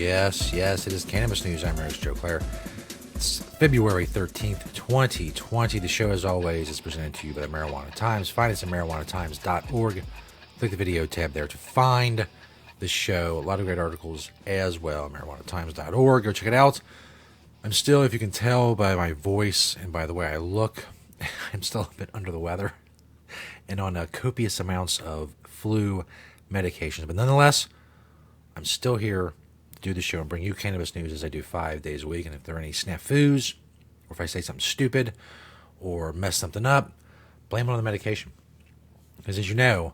Yes, it is Cannabis News. I'm your host, Joe Klare. It's February 13th, 2020. The show, as always, is presented to you by the Marijuana Times. Find us at marijuanatimes.org. Click the video tab there to find the show. A lot of great articles as well. marijuanatimes.org. Go check it out. I'm still, if you can tell by my voice and by the way I look, I'm still a bit under the weather and on copious amounts of flu medications. But nonetheless, I'm still here to do the show and bring you cannabis news as I do 5 days a week. And if there are any snafus, or if I say something stupid or mess something up, blame it on the medication. Because as you know,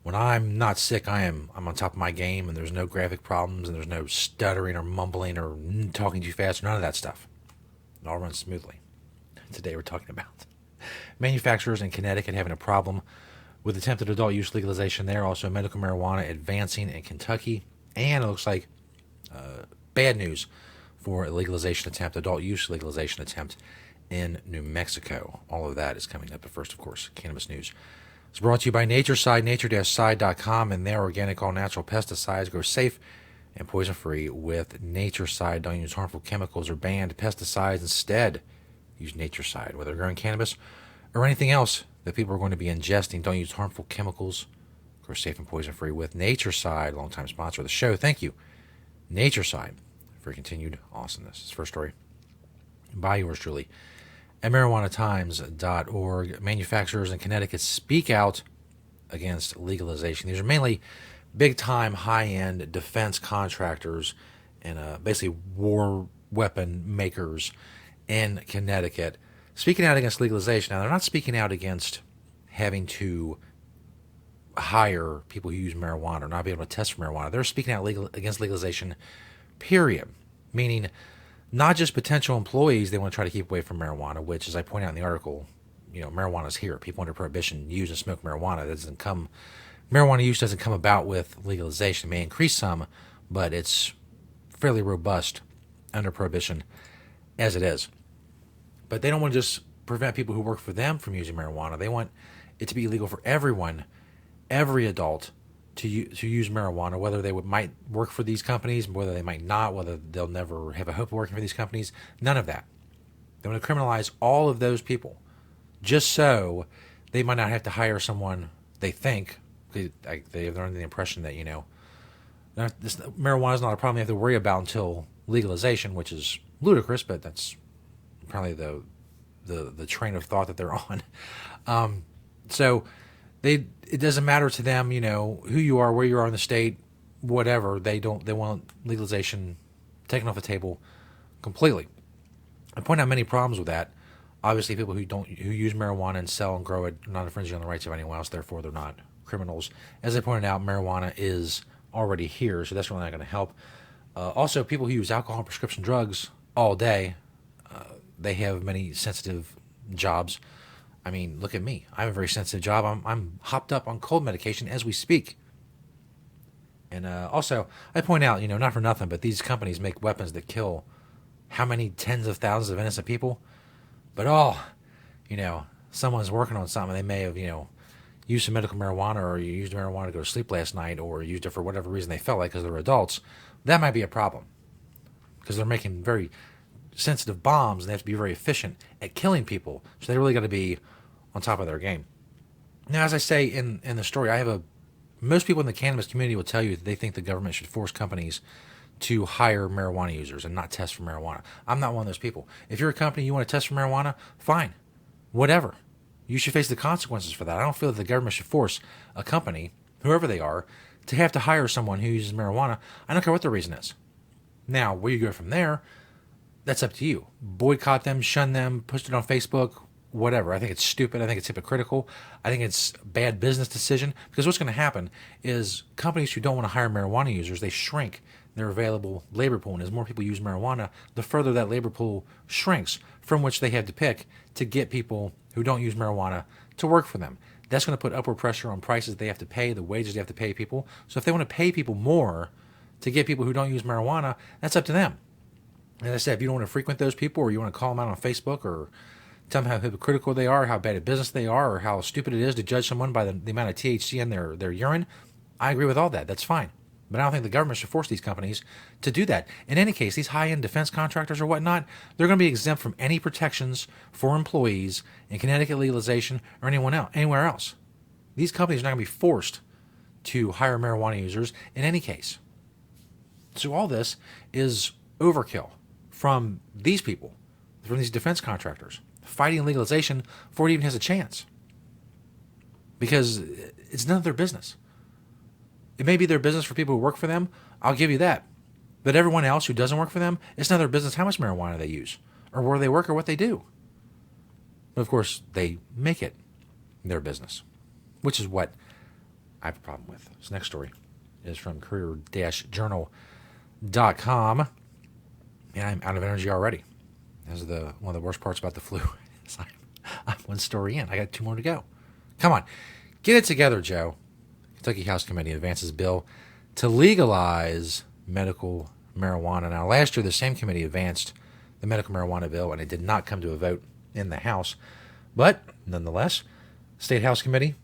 when I'm not sick, I'm on top of my game, and there's no graphic problems, and there's no stuttering or mumbling or talking too fast, none of that stuff. It all runs smoothly. Today we're talking about manufacturers in Connecticut having a problem with attempted adult use legalization there. Also, medical marijuana advancing in Kentucky. And it looks like bad news for a legalization attempt, adult use legalization attempt in New Mexico. All of that is coming up. But first, of course, cannabis news. It's brought to you by Natureside, nature-side.com, and their organic, all-natural pesticides grow safe and poison-free with Natureside. Don't use harmful chemicals or banned pesticides. Instead, use Natureside. Whether you're growing cannabis or anything else that people are going to be ingesting, don't use harmful chemicals. Grow safe and poison-free with Natureside, longtime sponsor of the show. Thank you, Natureside, for continued awesomeness. This first story by yours truly at marijuanatimes.org. Manufacturers in Connecticut speak out against legalization. These are mainly big-time, high-end defense contractors and basically war weapon makers in Connecticut speaking out against legalization. Now, they're not speaking out against having to hire people who use marijuana or not be able to test for marijuana. They're speaking out against legalization, period. Meaning not just potential employees they want to try to keep away from marijuana, which, as I point out in the article, marijuana is here. People under prohibition use and smoke marijuana. Marijuana use doesn't come about with legalization. It may increase some, but it's fairly robust under prohibition as it is. But they don't want to just prevent people who work for them from using marijuana. They want it to be illegal for everyone, every adult, to use marijuana, whether they might work for these companies, whether they might not, whether they'll never have a hope of working for these companies. None of that. They want to criminalize all of those people just so they might not have to hire someone they think. They're under the impression that, marijuana is not a problem they have to worry about until legalization, which is ludicrous, but that's probably the train of thought that they're on. So it doesn't matter to them, who you are, where you are in the state, whatever. They want legalization taken off the table completely. I point out many problems with that. Obviously, people who use marijuana and sell and grow it are not infringing on the rights of anyone else. Therefore, they're not criminals. As I pointed out, marijuana is already here, so that's really not going to help. Also, people who use alcohol and prescription drugs all day, they have many sensitive jobs. I mean, look at me. I have a very sensitive job. I'm hopped up on cold medication as we speak. And also, I point out, not for nothing, but these companies make weapons that kill how many tens of thousands of innocent people? But someone's working on something. They may have, used some medical marijuana, or you used marijuana to go to sleep last night, or used it for whatever reason they felt like because they're adults. That might be a problem because they're making very sensitive bombs and they have to be very efficient at killing people. So they really got to be on top of their game. Now, as I say in the story, most people in the cannabis community will tell you that they think the government should force companies to hire marijuana users and not test for marijuana. I'm not one of those people. If you're a company, you want to test for marijuana, fine, whatever. You should face the consequences for that. I don't feel that the government should force a company, whoever they are, to have to hire someone who uses marijuana. I don't care what the reason is. Now, where you go from there, that's up to you. Boycott them, shun them, post it on Facebook, whatever. I think it's stupid. I think it's hypocritical. I think it's a bad business decision, because what's going to happen is companies who don't want to hire marijuana users, they shrink their available labor pool. And as more people use marijuana, the further that labor pool shrinks from which they have to pick to get people who don't use marijuana to work for them. That's going to put upward pressure on prices they have to pay, the wages they have to pay people. So if they want to pay people more to get people who don't use marijuana, that's up to them. As I said, if you don't want to frequent those people, or you want to call them out on Facebook, or tell them how hypocritical they are, how bad a business they are, or how stupid it is to judge someone by the amount of THC in their urine, I agree with all that. That's fine. But I don't think the government should force these companies to do that. In any case, these high-end defense contractors or whatnot, they're going to be exempt from any protections for employees in Connecticut legalization or anywhere else. These companies are not going to be forced to hire marijuana users in any case. So all this is overkill from these people, from these defense contractors, fighting legalization before it even has a chance. Because it's none of their business. It may be their business for people who work for them. I'll give you that. But everyone else who doesn't work for them, it's none of their business how much marijuana they use or where they work or what they do. But of course, they make it their business, which is what I have a problem with. This next story is from career-journal.com. And I'm out of energy already. This is one of the worst parts about the flu. I'm one story in. I got 2 more to go. Come on. Get it together, Joe. Kentucky House Committee advances bill to legalize medical marijuana. Now, last year, the same committee advanced the medical marijuana bill, and it did not come to a vote in the House. But, nonetheless, State House Committee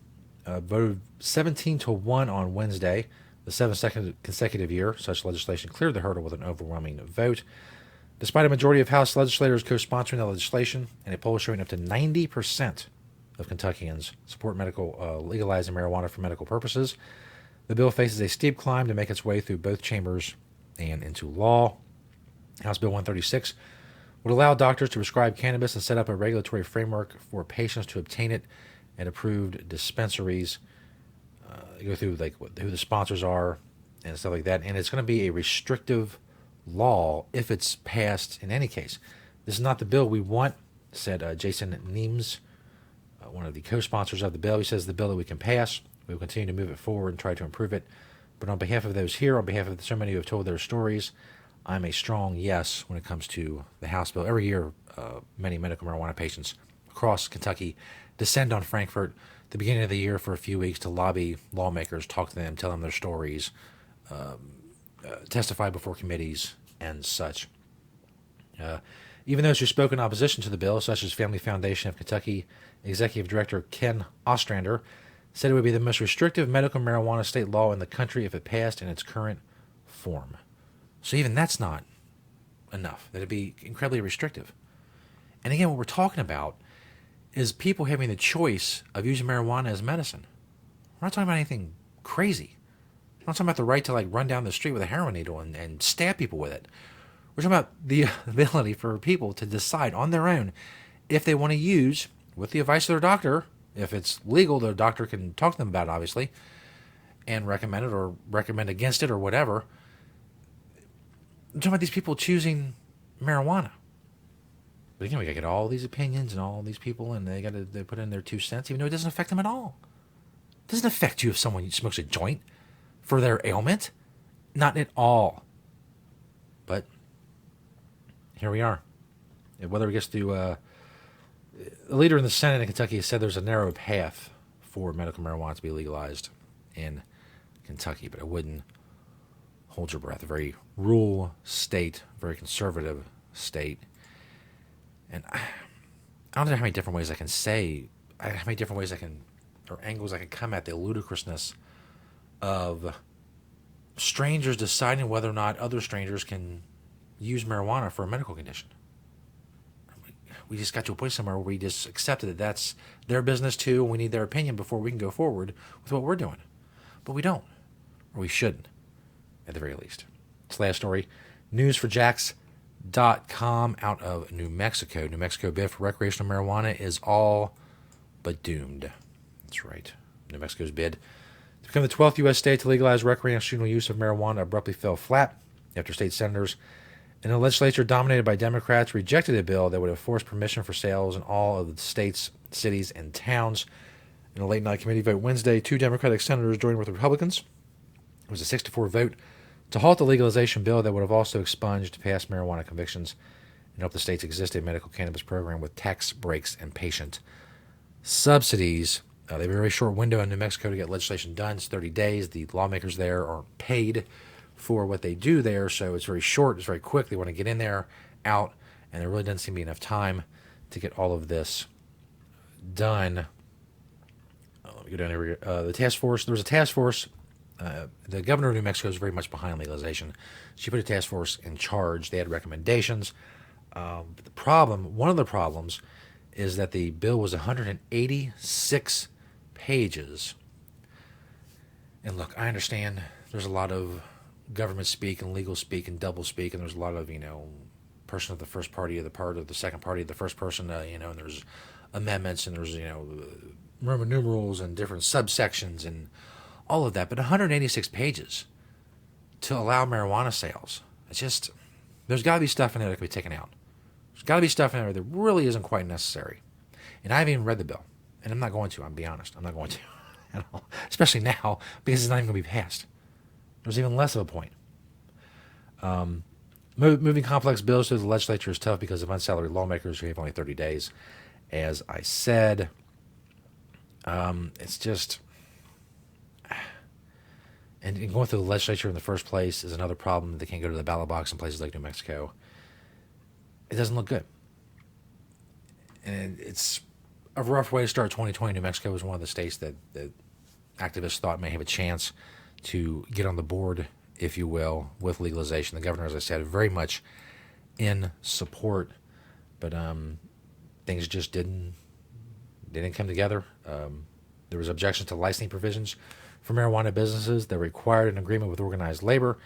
voted 17-1 on Wednesday, the 7th consecutive year such legislation cleared the hurdle with an overwhelming vote. Despite a majority of House legislators co-sponsoring the legislation, and a poll showing up to 90% of Kentuckians support legalizing marijuana for medical purposes, the bill faces a steep climb to make its way through both chambers and into law. House Bill 136 would allow doctors to prescribe cannabis and set up a regulatory framework for patients to obtain it at approved dispensaries. Go through who the sponsors are and stuff like that, and it's going to be a restrictive law if it's passed in any case. This is not the bill we want, said Jason Neems, one of the co-sponsors of the bill. He says the bill that we can pass, we will continue to move it forward and try to improve it. But on behalf of those here, on behalf of so many who have told their stories, I'm a strong yes when it comes to the House bill. Every year, many medical marijuana patients across Kentucky descend on Frankfort at the beginning of the year for a few weeks to lobby lawmakers, talk to them, tell them their stories, testify before committees, and such. Even those who spoke in opposition to the bill, such as Family Foundation of Kentucky Executive Director Ken Ostrander, said it would be the most restrictive medical marijuana state law in the country if it passed in its current form. So even that's not enough. That it'd be incredibly restrictive. And again, what we're talking about is people having the choice of using marijuana as medicine. We're not talking about anything crazy. We're not talking about the right to run down the street with a heroin needle and stab people with it. We're talking about the ability for people to decide on their own if they want to use, with the advice of their doctor, if it's legal, their doctor can talk to them about it, obviously, and recommend it or recommend against it or whatever. I'm talking about these people choosing marijuana. But again, we got to get all these opinions and all these people, and they put in their 2 cents, even though it doesn't affect them at all. It doesn't affect you if someone smokes a joint for their ailment. Not at all. But here we are. Whether it gets to... the leader in the Senate in Kentucky has said there's a narrow path for medical marijuana to be legalized in Kentucky, but I wouldn't hold your breath. A very rural state, very conservative state. And I don't know how many different ways I can say, how many different ways or angles I can come at the ludicrousness of strangers deciding whether or not other strangers can use marijuana for a medical condition. We just got to a point somewhere where we just accepted that that's their business too, and we need their opinion before we can go forward with what we're doing. But we don't, or we shouldn't, at the very least. This last story, newsforjacks.com out of New Mexico. New Mexico bid for recreational marijuana is all but doomed. That's right. New Mexico's bid to become the 12th U.S. state to legalize recreational use of marijuana abruptly fell flat after state senators and a legislature dominated by Democrats rejected a bill that would have forced permission for sales in all of the states, cities, and towns. In a late-night committee vote Wednesday, 2 Democratic senators joined with Republicans. It was a 6-4 vote to halt the legalization bill that would have also expunged past marijuana convictions and help the state's existing medical cannabis program with tax breaks and patient subsidies. They have a very short window in New Mexico to get legislation done. It's 30 days. The lawmakers there aren't paid for what they do there, so it's very short, it's very quick. They want to get in there, out, and there really doesn't seem to be enough time to get all of this done. Let me go down here. The task force, there was a task force The governor of New Mexico is very much behind legalization. She put a task force in charge. They had recommendations. But one of the problems, is that the bill was 186 pages. And look, I understand there's a lot of government speak and legal speak and double speak, and there's a lot of, person of the first party of the part of the second party of the first person, and there's amendments and there's, Roman numerals and different subsections and all of that. But 186 pages to allow marijuana sales. It's just, there's got to be stuff in there that can be taken out. There's got to be stuff in there that really isn't quite necessary. And I haven't even read the bill. And I'm not going to, I'll be honest. I'm not going to. At all. Especially now, because it's not even going to be passed. There's even less of a point. Moving complex bills through the legislature is tough because of unsalaried lawmakers who have only 30 days. As I said, it's just... And going through the legislature in the first place is another problem. They can't go to the ballot box in places like New Mexico. It doesn't look good. And it's a rough way to start 2020. New Mexico was one of the states that activists thought may have a chance to get on the board, if you will, with legalization. The governor, as I said, very much in support, but things just didn't come together. There was objections to licensing provisions for marijuana businesses that required an agreement with organized labor.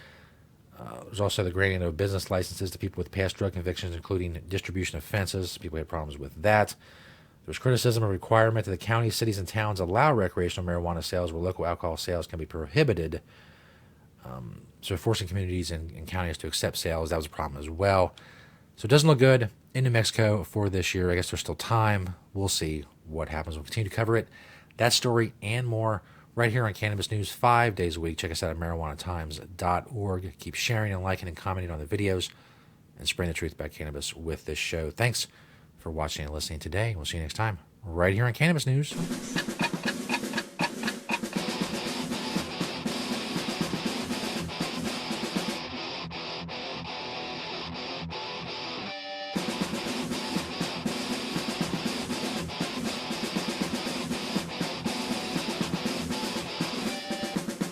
There's also the granting of business licenses to people with past drug convictions, including distribution offenses. People had problems with that. There was criticism of requirement that the counties, cities, and towns allow recreational marijuana sales where local alcohol sales can be prohibited. So forcing communities and counties to accept sales, that was a problem as well. So it doesn't look good in New Mexico for this year. I guess there's still time. We'll see what happens. We'll continue to cover it. That story and more right here on Cannabis News 5 days a week. Check us out at marijuanatimes.org. Keep sharing and liking and commenting on the videos and spreading the truth about cannabis with this show. Thanks for watching and listening today. We'll see you next time right here on Cannabis News.